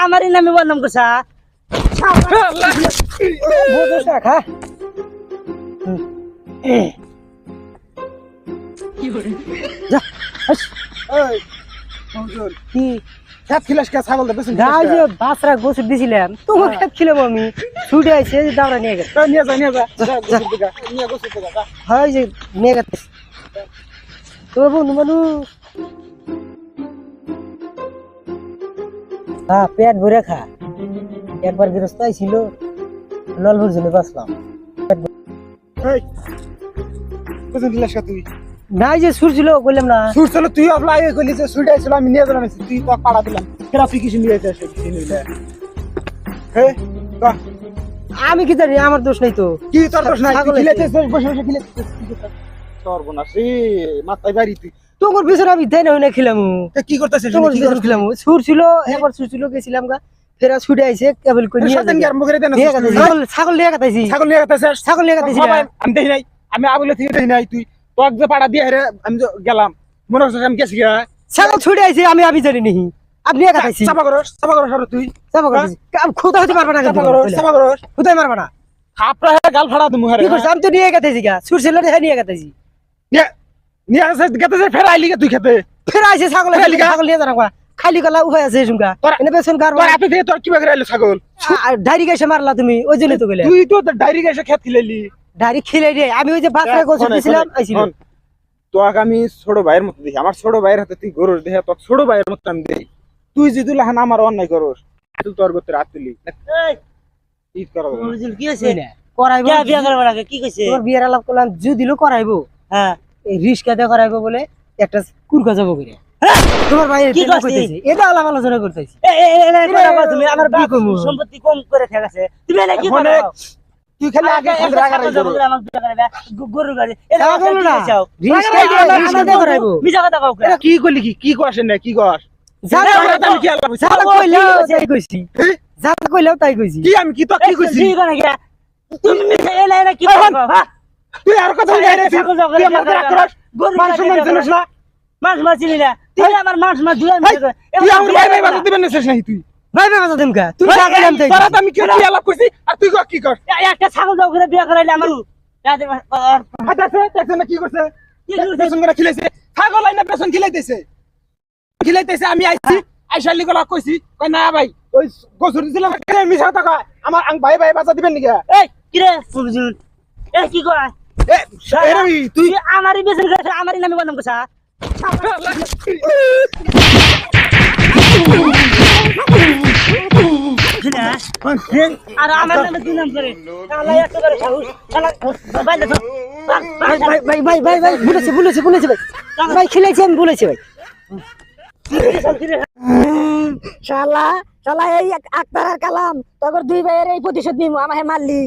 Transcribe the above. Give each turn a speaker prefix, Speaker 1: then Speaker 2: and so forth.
Speaker 1: আমারই নামে বদনাম করছা
Speaker 2: বুঝছ না খা যা হাস
Speaker 3: এই মঞ্জুর
Speaker 2: কি
Speaker 3: খেত খিলাস কে ছাগল দেবে
Speaker 2: গাই যে বাসরা গোসর দিছিলাম তোমার খেত খিলাম আমি ছুটে আইছে যে দাওরা নিয়ে গেছে
Speaker 3: নিয়ে যা নিয়ে যা গোসল দিগা নিয়ে গোসল দিগা
Speaker 2: হয় যে নিয়ে গেছে তোর বন্ধু মানুষ হ্যাঁ পেট ভরে খা একবার গৃহস্থ ছিল নলভুর জন্য বাঁচলাম
Speaker 3: এই গোসল খিলাস কা তুই
Speaker 2: নাই যে সুর ছিল বললাম না
Speaker 3: সুর চলো তুই অফলাই কইলি যে সুইট আইছিল আমি নিয়ে গেলাম তুই তো পাড়া দিলাম কেরা তুই কিছু নিয়ে যাস কিছু নিলে হে কা
Speaker 2: আমি কি জানি আমার দোষ নাই তো
Speaker 3: কি তোর দোষ নাই
Speaker 2: ছাগল
Speaker 3: তুই
Speaker 2: আছে।
Speaker 3: খিলাইছিস বসে বসে খিলাইছিস সর্বনাশ রে মাথায় বাড়ি তুই
Speaker 2: তোমার পিছনে আমি দেয় না খেলাম
Speaker 3: কি করতেছিস
Speaker 2: তোমার
Speaker 3: কি
Speaker 2: পিছনে খেলাম সুর ছিল একবার সুর ছিল গেছিলাম গা ফেরা ছুটে আইছে কেবল করে নিয়ে
Speaker 3: সাতদিন কি আরম্ভ করে দেন
Speaker 2: নিয়ে গেছে ছাগল নিয়ে গেছে
Speaker 3: ছাগল নিয়ে গেছিস
Speaker 2: ছাগল নিয়ে গেছে
Speaker 3: আমি দেখি নাই আমি আবুলে থেকে দেখি নাই তুই তোক যে পাড়া দিয়ে হেরে আমি যে গেলাম মনে হচ্ছে আমি গেছি গা
Speaker 2: ছাগল ছুটে আইছে আমি জানি নি আপনি নিয়ে গেছে
Speaker 3: চাপা করস আর তুই
Speaker 2: চাপা করছি খোদা হতে পারবে না
Speaker 3: চাপা করস
Speaker 2: খোদাই মারবে না
Speaker 3: খাপড়া হেরে গাল ফাড়া দমু হেরে
Speaker 2: কি করছ আমি তো নিয়ে গেছি গা সুর ছিল নিয়ে গেছি
Speaker 3: নিয়ে আসে গেতে যে ফের আইলি গে তুই খেতে
Speaker 2: ফেরা আইছে ছাগল ছাগল নিয়ে জানা খালি গলা উপায় আছে সুমকা এনে বেসন গার
Speaker 3: তোর আপনি থেকে তোর কি বাগরে আইলো ছাগল
Speaker 2: ডাইরি গাইছে মারলা তুমি ওই জন্য তো গেলে
Speaker 3: তুই তো ডাইরি এসে খেত খিলাইলি
Speaker 2: ডাইরি খেলে দিয়ে আমি ওই যে বাসরা গোসল দিছিলাম আইছিল
Speaker 3: তোকে আমি ছোট ভাইয়ের মতো দেখি আমার ছোট ভাইয়ের হাতে তুই গরুর দেখে তোর ছোট ভাইয়ের মতো আমি দেখি তুই যদি লাহান আমার অন্যায় করস তুই তোর করতে রাত তুলি ঈদ করা
Speaker 1: কি হয়েছে
Speaker 2: করাইবো
Speaker 1: কে বিয়া করবার আগে কি কইছে
Speaker 2: তোমার বিয়ের আলাপ করলাম যদি করাইবো
Speaker 1: হ্যাঁ
Speaker 2: এই রিস্কাতে করাইবো বলে একটা কুরকা যাবো করে তোমার ভাই
Speaker 1: কি
Speaker 2: এটা
Speaker 1: করছিস?
Speaker 2: কইতেছে এটা আলাপ আলোচনা করতেছি
Speaker 1: তুমি আমার
Speaker 2: কি করবো?
Speaker 1: সম্পত্তি কম করে ঠেকাছে তুমি এনে কি
Speaker 3: এখন
Speaker 1: করো
Speaker 3: তুই খালি আগে খালি রাগা রাগি করো
Speaker 1: গরু গাড়ি এটা
Speaker 2: ছাগল
Speaker 1: কি
Speaker 2: না
Speaker 1: চাও
Speaker 2: রিস্কাতে করাইবো
Speaker 1: মিছা কথা কাউকে
Speaker 3: এটা কি করলি কি কস না কি কস
Speaker 2: যারা
Speaker 3: আমি কি আলাপ
Speaker 2: যারা কইলাও তাই কইছি যারা কইলাও তাই কইছি
Speaker 3: কি আমি কি তো কি কইছি
Speaker 1: ঠিক না কি তুমি মিছা এনে কি করো হ্যাঁ
Speaker 3: তুই আর কথা বলি রে
Speaker 1: ছাগল জগরে
Speaker 3: তুই আমার রাগ করস
Speaker 1: গরু
Speaker 3: মানুষ সম্মান জানিস না
Speaker 1: মাছ মাছিলি না তুই আমার মাছ মাছ দুই
Speaker 3: তুই আমার ভাই ভাই বাজে দিবেন না শেষ নাই তুই
Speaker 2: ভাই ভাই বাজা দেমকা তুমি ছাগল নাম তাই
Speaker 3: তোরা তো আমি কি আলাপ কইছি আর তুই কি কর
Speaker 1: একটা ছাগল জগরে বিয়া করাইলে আমার
Speaker 3: দেখছে না কি করছে পেছন করে খিলাইছে ছাগল আইনা পেছন খিলাইতেছে আমি আইছি আইসালি গলা কইছি কই না ভাই ওই গোসুর দিছিলাম মিছা কথা কয় আমার ভাই ভাই বাজা দিবেন নাকি
Speaker 1: এই কি রে ফুলজুল এ কি কয়
Speaker 3: এ এরবি তুই
Speaker 1: তুই আমারই বেসন করে আমারই নামে বদনাম করছা আর আমার নামে দুই নাম করে শালা একটা করে খাও শালা বাইরে তো
Speaker 2: ভাই ভাই ভাই ভাই বলেছে ভাই ভাই খেলেছি আমি বলেছি ভাই শালা শালা এই আক্তার আর কালাম তোর দুই ভাইয়ের এই প্রতিশোধ নিমু আমাকে মারলি